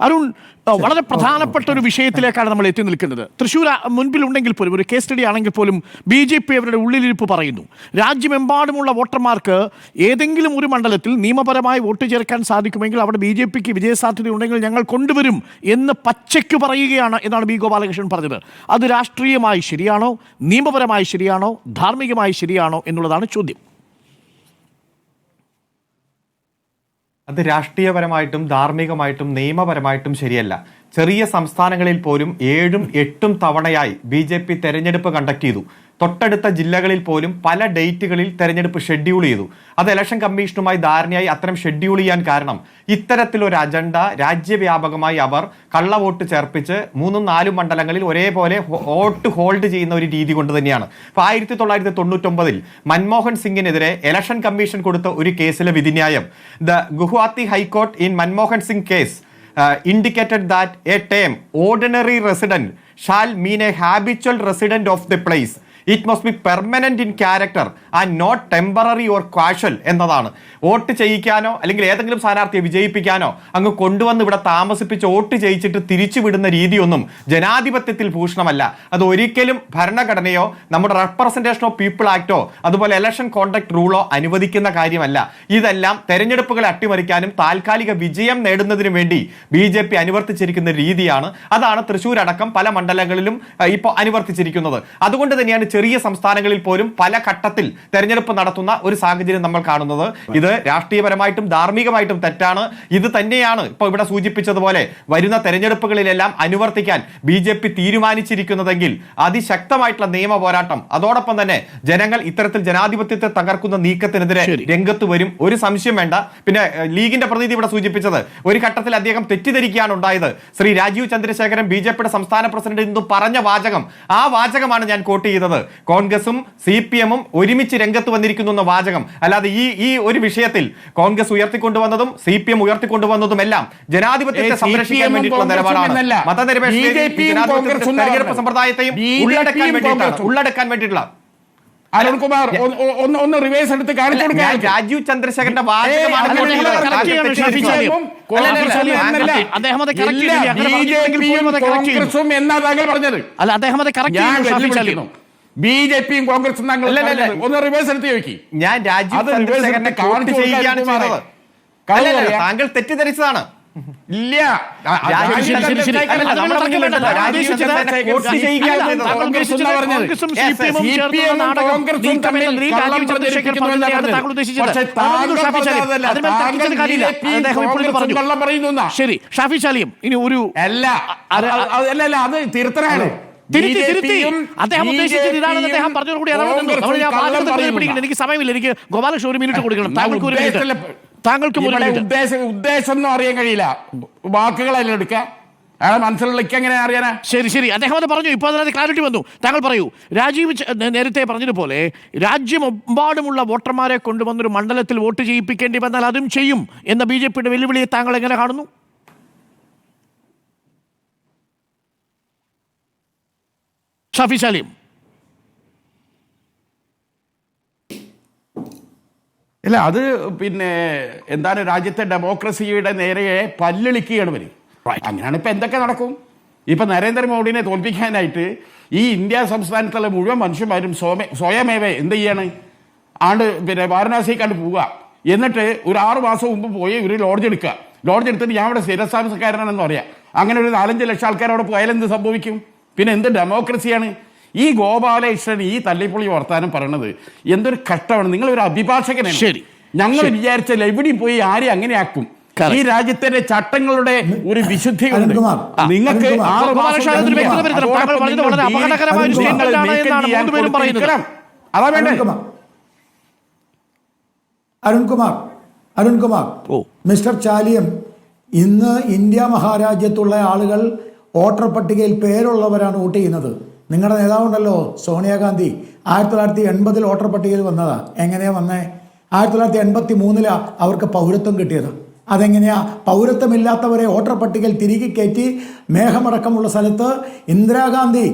അരുൺ, വളരെ പ്രധാനപ്പെട്ട ഒരു വിഷയത്തിലേക്കാണ് നമ്മൾ എത്തി നിൽക്കുന്നത്. തൃശ്ശൂർ മുൻപിലുണ്ടെങ്കിൽ പോലും, ഒരു കേസ് സ്റ്റഡി ആണെങ്കിൽ പോലും, BJP അവരുടെ ഉള്ളിലിരിപ്പ് പറയുന്നു രാജ്യമെമ്പാടുമുള്ള വോട്ടർമാർക്ക് ഏതെങ്കിലും ഒരു മണ്ഡലത്തിൽ നിയമപരമായി വോട്ട് ചേർക്കാൻ സാധിക്കുമെങ്കിൽ അവിടെ BJPക്ക് വിജയസാധ്യത ഉണ്ടെങ്കിൽ ഞങ്ങൾ കൊണ്ടുവരും എന്ന് പച്ചയ്ക്ക് പറയുകയാണ് എന്നാണ് B. ഗോപാലകൃഷ്ണൻ പറഞ്ഞത്. അത് രാഷ്ട്രീയമായി ശരിയാണോ, നിയമപരമായി ശരിയാണോ, ധാർമ്മികമായി ശരിയാണോ എന്നുള്ളതാണ് ചോദ്യം. അത് രാഷ്ട്രീയപരമായിട്ടും ധാർമ്മികമായിട്ടും നിയമപരമായിട്ടും ശരിയല്ല. ചെറിയ സംസ്ഥാനങ്ങളിൽ പോലും 7ഉം 8ഉം തവണയായി BJP തെരഞ്ഞെടുപ്പ് കണ്ടക്ട് ചെയ്തു. തൊട്ടടുത്ത ജില്ലകളിൽ പോലും പല ഡേറ്റുകളിൽ തെരഞ്ഞെടുപ്പ് ഷെഡ്യൂൾ ചെയ്തു. അത് ഇലക്ഷൻ കമ്മീഷനുമായി ധാരണയായി അത്തരം ഷെഡ്യൂൾ ചെയ്യാൻ കാരണം ഇത്തരത്തിലൊരു അജണ്ട രാജ്യവ്യാപകമായി അവർ കള്ളവോട്ട് ചേർപ്പിച്ച് 3-4 മണ്ഡലങ്ങളിൽ ഒരേപോലെ വോട്ട് ഹോൾഡ് ചെയ്യുന്ന ഒരു രീതി കൊണ്ട് തന്നെയാണ്. ഇപ്പോൾ 1999 മൻമോഹൻ സിംഗിനെതിരെ ഇലക്ഷൻ കമ്മീഷൻ കൊടുത്ത ഒരു കേസിലെ വിധിന്യായം, the Guwahati high court in Manmohan Singh case indicated that a term ordinary resident shall mean a habitual resident of the place. It must be permanent in character and not temporary or casual എന്നതാണ്. Vote ചെയ്യിക്കാനോ അല്ലെങ്കിൽ ഏതെങ്കിലും സ്ഥാനാർത്ഥിയെ വിജയിപ്പിക്കാനോ അങ്ങ് കൊണ്ടുവന്ന് ഇവിടെ താമസിപ്പിച്ച് വോട്ട് ചെയ്യിച്ചിട്ട് തിരിച്ചു വിടുന്ന രീതിയൊന്നും ജനാധിപത്യത്തിൽ ഭൂഷണമല്ല. അത് ഒരിക്കലും ഭരണഘടനയോ നമ്മുടെ റെപ്രസെന്റേഷൻ ഓഫ് പീപ്പിൾ ആക്ടോ അതുപോലെ ഇലക്ഷൻ കോണ്ടക്ട് റൂളോ അനുവദിക്കുന്ന കാര്യമല്ല. ഇതെല്ലാം തെരഞ്ഞെടുപ്പുകളെ അട്ടിമറിക്കാനും താൽക്കാലിക വിജയം നേടുന്നതിനും വേണ്ടി BJP അനുവർത്തിച്ചിരിക്കുന്ന രീതിയാണ്. അതാണ് തൃശ്ശൂർ അടക്കം പല മണ്ഡലങ്ങളിലും ഇപ്പോൾ അനുവർത്തിച്ചിരിക്കുന്നത്. അതുകൊണ്ട് തന്നെയാണ് ചെറിയ സംസ്ഥാനങ്ങളിൽ പോലും പല ഘട്ടത്തിൽ തെരഞ്ഞെടുപ്പ് നടത്തുന്ന ഒരു സാഹചര്യം നമ്മൾ കാണുന്നത്. ഇത് രാഷ്ട്രീയപരമായിട്ടും ധാർമ്മികമായിട്ടും തെറ്റാണ്. ഇത് തന്നെയാണ് ഇപ്പോൾ ഇവിടെ സൂചിപ്പിച്ചതുപോലെ വരുന്ന തെരഞ്ഞെടുപ്പുകളിലെല്ലാം അനുവർത്തിക്കാൻ BJP തീരുമാനിച്ചിരിക്കുന്നതെങ്കിൽ അതിശക്തമായിട്ടുള്ള നിയമ പോരാട്ടം, അതോടൊപ്പം തന്നെ ജനങ്ങൾ ഇത്തരത്തിൽ ജനാധിപത്യത്തെ തകർക്കുന്ന നീക്കത്തിനെതിരെ രംഗത്ത് വരും. ഒരു സംശയം വേണ്ട. പിന്നെ ലീഗിന്റെ പ്രതിനിധി ഇവിടെ സൂചിപ്പിച്ചത് ഒരു ഘട്ടത്തിൽ അദ്ദേഹം തെറ്റിദ്ധരിക്കുകയാണ് ഉണ്ടായത്. ശ്രീ രാജീവ് ചന്ദ്രശേഖരൻ BJPയുടെ സംസ്ഥാന പ്രസിഡന്റ് ഇന്ന് പറഞ്ഞ വാചകം, ആ വാചകമാണ് ഞാൻ കോട്ട് ചെയ്തത്. കോൺഗ്രസും CPM-ഉം ഒരുമിച്ച് രംഗത്ത് വന്നിരിക്കുന്നു എന്ന വാചകം. അല്ലാതെ ഈ ഒരു വിഷയത്തിൽ കോൺഗ്രസ് ഉയർത്തിക്കൊണ്ടുവന്നതും CPM ഉയർത്തിക്കൊണ്ടുവന്നതും എല്ലാം ജനാധിപത്യത്തെ സംരക്ഷിക്കാൻ വേണ്ടിയിട്ടുള്ള നിലപാടാണ്. തെരഞ്ഞെടുപ്പ് സമ്പ്രദായത്തെയും ഉള്ളടക്കാൻ വേണ്ടിയിട്ടുള്ള അരുൺകുമാർ ഒന്ന് റിവേഴ്സ് എടുത്ത് കാണിച്ചു കൊടുക്കാൻ. രാജീവ് ചന്ദ്രശേഖരന്റെ വാചകമാണ് കോൺഗ്രസും എന്നാ താങ്കൾ പറഞ്ഞത്. BJPയും കോൺഗ്രസും ഒന്ന് റിവേഴ്സ് എടുത്ത് ചോദിക്കും. ഞാൻ രാജീവ് ചന്ദ്രശേഖരനെ കോട്ട് ചെയ്യുകയാണ് ചെയ്തത്. താങ്കൾ തെറ്റിദ്ധരിച്ചതാണ്. ഇല്ല, ശരി, ഷാഫി ചാലിയും ഇനി ഒരു അല്ല അത് തിരുത്തലാണ്. അദ്ദേഹം ഉദ്ദേശിച്ചത് ഇതാണെന്ന് അദ്ദേഹം പറഞ്ഞതോടുകൂടി എനിക്ക് സമയമില്ല, എനിക്ക് ഗോപാലകൃഷ്ണൻ 1 മിനിറ്റ് കൊടുക്കണം. താങ്കൾക്ക് ഉദ്ദേശം ഒന്നും അറിയാൻ കഴിയില്ല, വാക്കുകളെല്ലാം എടുക്കുക, അയാളെ മനസ്സിലേക്ക് എങ്ങനെ അറിയാനാ? ശരി, അദ്ദേഹം അത് പറഞ്ഞു. ഇപ്പോൾ അതിനകത്ത് ക്ലാരിറ്റി വന്നു. താങ്കൾ പറയൂ. രാജീവ് നേരത്തെ പറഞ്ഞതുപോലെ രാജ്യമെമ്പാടുമുള്ള വോട്ടർമാരെ കൊണ്ടുവന്നൊരു മണ്ഡലത്തിൽ വോട്ട് ചെയ്യിപ്പിക്കേണ്ടി വന്നാൽ അതും ചെയ്യും എന്ന BJPയുടെ വെല്ലുവിളിയെ താങ്കൾ എങ്ങനെ കാണുന്നു? ഷാഫി ചാലിയും. അല്ല, അത് പിന്നെ എന്താണ്, രാജ്യത്തെ ഡെമോക്രസിയുടെ നേരെ പല്ലിളിക്കുകയാണ് വരും. അങ്ങനെയാണ് ഇപ്പം എന്തൊക്കെ നടക്കും. ഇപ്പം നരേന്ദ്രമോദിനെ തോൽപ്പിക്കാനായിട്ട് ഈ ഇന്ത്യ സംസ്ഥാനത്തുള്ള മുഴുവൻ മനുഷ്യന്മാരും സ്വയമേവ എന്ത് ചെയ്യാണ്, പിന്നെ വാരണാസിക്കാണ്ട് പോവുക. എന്നിട്ട് ഒരു 6 മാസം മുമ്പ് പോയി ഒരു ലോഡ്ജ് എടുക്കുക. ലോഡ്ജ് എടുത്തിട്ട് ഞാൻ ഇവിടെ സ്ഥിരതാമസക്കാരനാണെന്ന് പറയാം. അങ്ങനെ ഒരു 4-5 ലക്ഷം ആൾക്കാർ അവിടെ പോയാൽ എന്ത് സംഭവിക്കും? പിന്നെ എന്ത് ഡെമോക്രസിയാണ് ഈ? ഗോപാലകൃഷ്ണൻ ഈ തല്ലിപ്പൊളി വർത്താനം പറയണത് എന്തൊരു കഷ്ടമാണ്. നിങ്ങളൊരു അഭിഭാഷകനാണ്. ശരി, ഞങ്ങൾ വിചാരിച്ചാൽ എവിടെയും പോയി ആരെയും അങ്ങനെയാക്കും. ഈ രാജ്യത്തിന്റെ ചട്ടങ്ങളുടെ ഒരു വിശുദ്ധി നിങ്ങൾക്ക് അതാ വേണ്ടേ? അരുൺകുമാർ, മിസ്റ്റർ ചാലിയം, ഇന്ന് ഇന്ത്യ മഹാരാജ്യത്തുള്ള ആളുകൾ വോട്ടർ പട്ടികയിൽ പേരുള്ളവരാണ് വോട്ട് ചെയ്യുന്നത്. നിങ്ങളുടെ നേതാവുണ്ടല്ലോ സോണിയാഗാന്ധി, 1980 വോട്ടർ പട്ടികയിൽ വന്നതാ. എങ്ങനെയാ വന്നേ? 1983 അവർക്ക് പൗരത്വം കിട്ടിയത്. അതെങ്ങനെയാ? പൗരത്വമില്ലാത്തവരെ വോട്ടർ പട്ടികയിൽ തിരികെ കയറ്റി മേഘമടക്കമുള്ള സ്ഥലത്ത് ഇന്ദിരാഗാന്ധി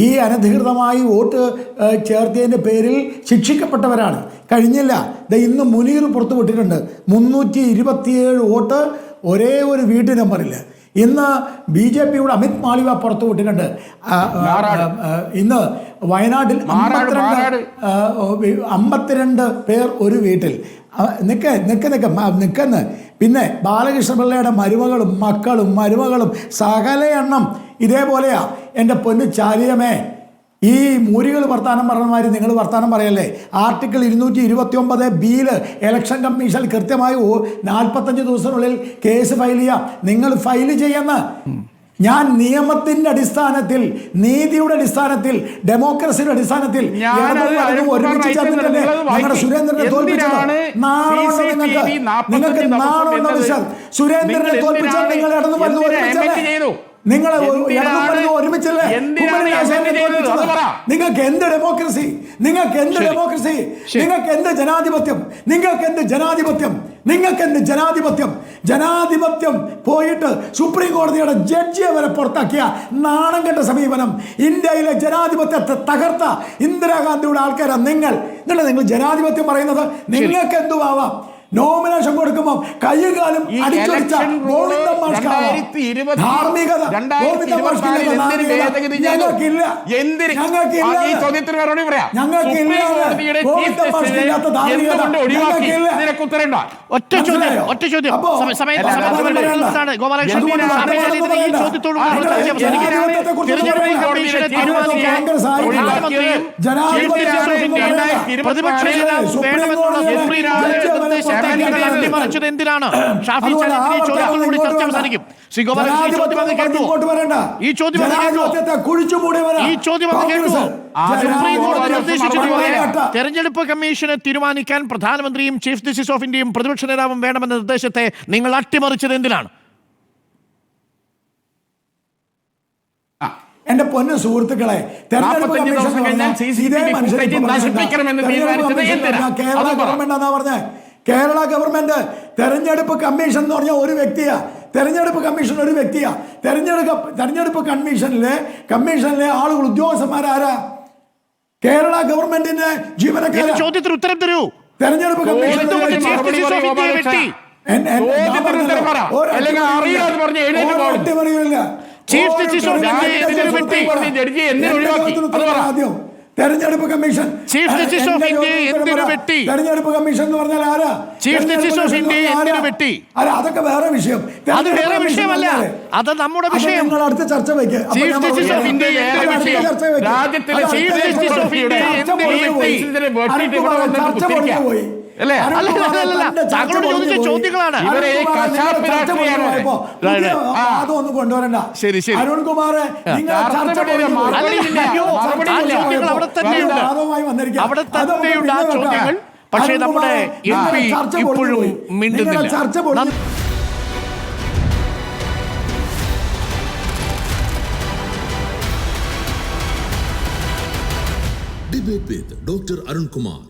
ഈ അനധികൃതമായി വോട്ട് ചേർത്തതിൻ്റെ പേരിൽ ശിക്ഷിക്കപ്പെട്ടവരാണ്. കഴിഞ്ഞില്ല, ഇന്ന് മുനീർ പുറത്തു വിട്ടിട്ടുണ്ട് 327 വോട്ട് ഒരേ ഒരു വീട്ടു നമ്പറിൽ. ഇന്ന് BJPയുടെ അമിത് മാളിക പുറത്തു വിട്ടിട്ടുണ്ട്. ഇന്ന് വയനാട്ടിൽ 52 പേർ ഒരു വീട്ടിൽ. നിൽക്കുന്നു. പിന്നെ ബാലകൃഷ്ണപിള്ളയുടെ മരുമകളും സകല എണ്ണം ഇതേപോലെയാ. എൻ്റെ പൊന്നു ചാലിയമേ, ഈ മൂരികൾ വർത്താനം പറഞ്ഞമാതിരി നിങ്ങൾ വർത്താനം പറയല്ലേ. ആർട്ടിക്കിൾ 229 ഇലക്ഷൻ കമ്മീഷൻ കൃത്യമായി 45 ദിവസത്തിനുള്ളിൽ കേസ് ഫയൽ ചെയ്യാം. നിങ്ങൾ ഫയൽ ചെയ്യുന്ന ഞാൻ നിയമത്തിന്റെ അടിസ്ഥാനത്തിൽ, നീതിയുടെ അടിസ്ഥാനത്തിൽ, ഡെമോക്രസിയുടെ അടിസ്ഥാനത്തിൽ ഒരുമിച്ച് ചേർന്നിട്ടല്ലേ ഞങ്ങളുടെ സുരേന്ദ്രനെ തോൽപ്പിച്ചത്. നിങ്ങൾക്ക് നാളുണ്ടോ മിസ്റ്റർ? സുരേന്ദ്രനെ തോൽപ്പിച്ചാൽ നിങ്ങൾ ഇടന്നു വരുന്നു നിങ്ങൾ ഒരുമിച്ചല്ലേ? നിങ്ങൾക്ക് എന്ത് ഡെമോക്രസി? നിങ്ങൾക്ക് എന്ത് ഡെമോക്രസി? നിങ്ങൾക്ക് എന്ത് ജനാധിപത്യം? നിങ്ങൾക്ക് എന്ത് ജനാധിപത്യം? നിങ്ങൾക്ക് എന്ത് ജനാധിപത്യം? ജനാധിപത്യം പോയിട്ട് സുപ്രീം കോടതിയുടെ ജഡ്ജിയെ വരെ പുറത്താക്കിയ നാണം കെട്ട സമീപനം. ഇന്ത്യയിലെ ജനാധിപത്യത്തെ തകർത്ത ഇന്ദിരാഗാന്ധിയുടെ ആൾക്കാരാണ് നിങ്ങൾ. നിങ്ങൾ ജനാധിപത്യം പറയുന്നത് നിങ്ങൾക്ക് എന്തുവാവാം? നോമിനേഷൻ കൊടുക്കുമ്പോൾ കയ്യും കാലും അടിച്ചൊടിച്ച ധാർമ്മികത ഞങ്ങൾക്കില്ല. ഒറ്റ ചോദ്യം എന്തിനാണ്? ഷാഫി ചോദ്യത്തോടുകൂടി ചർച്ച അവസാനിക്കും. ശ്രീ ഗോപാലകൃഷ്ണൻ ഈ ചോദ്യം തെരഞ്ഞെടുപ്പ് കമ്മീഷനെ തീരുമാനിക്കാൻ പ്രധാനമന്ത്രിയും ചീഫ് ജസ്റ്റിസ് ഓഫ് ഇന്ത്യയും പ്രതിപക്ഷ നേതാവും വേണമെന്ന നിർദ്ദേശത്തെ നിങ്ങൾ അട്ടിമറിച്ചത് എന്തിനാണ്? എന്റെ പൊന്നു സുഹൃത്തുക്കളെ, തെരഞ്ഞെടുപ്പ് കേരള ഗവൺമെന്റ് തെരഞ്ഞെടുപ്പ് കമ്മീഷൻ എന്ന് പറഞ്ഞ ഒരു വ്യക്തിയാ. തെരഞ്ഞെടുപ്പ് കമ്മീഷൻ ഒരു വ്യക്തിയാ. തെരഞ്ഞെടുപ്പ് കമ്മീഷനിലെ ആളുകൾ ഉദ്യോഗസ്ഥന്മാരാരാ? കേരള ഗവൺമെന്റിന്റെ ജീവനക്കാരാ. ചോദ്യത്തിന് ഉത്തരം തരൂ. തെരഞ്ഞെടുപ്പ് കമ്മീഷൻ ചീഫ് ജസ്റ്റിസ് ഓഫ് ആദ്യം തെരഞ്ഞെടുപ്പ് commission chief justice of India എന്തിനു വെട്ടി? തെരഞ്ഞെടുപ്പ് കമ്മീഷൻ എന്ന് പറഞ്ഞാൽ ആരാ? ചീഫ് ജസ്റ്റിസ് ഓഫ് ഇന്ത്യ എന്തിനു വെട്ടി? അല്ല, അതൊക്കെ വേറെ വിഷയം. അത് വേറെ വിഷയമല്ല, അത് നമ്മുടെ വിഷയം. നിങ്ങൾ അടുത്ത ചർച്ച വയ്ക്കുക. ചീഫ് ജസ്റ്റിസ് ഓഫ് ഇന്ത്യ രാജ്യത്തിലെ ചീഫ് ജസ്റ്റിസ് ഓഫ് ഇന്ത്യ പോയി. താങ്കളോട് ചോദിച്ച ചോദ്യങ്ങളാണ്. അതൊന്നും കൊണ്ടുവരണ്ട. ശരി ശരി അരുൺകുമാർ, അവിടെ തന്നെയുണ്ട് ആ ചോദ്യങ്ങൾ. പക്ഷേ നമ്മുടെ MP ഇപ്പോഴും മിണ്ടുന്നില്ല. Debate with Dr. Arun Kumar.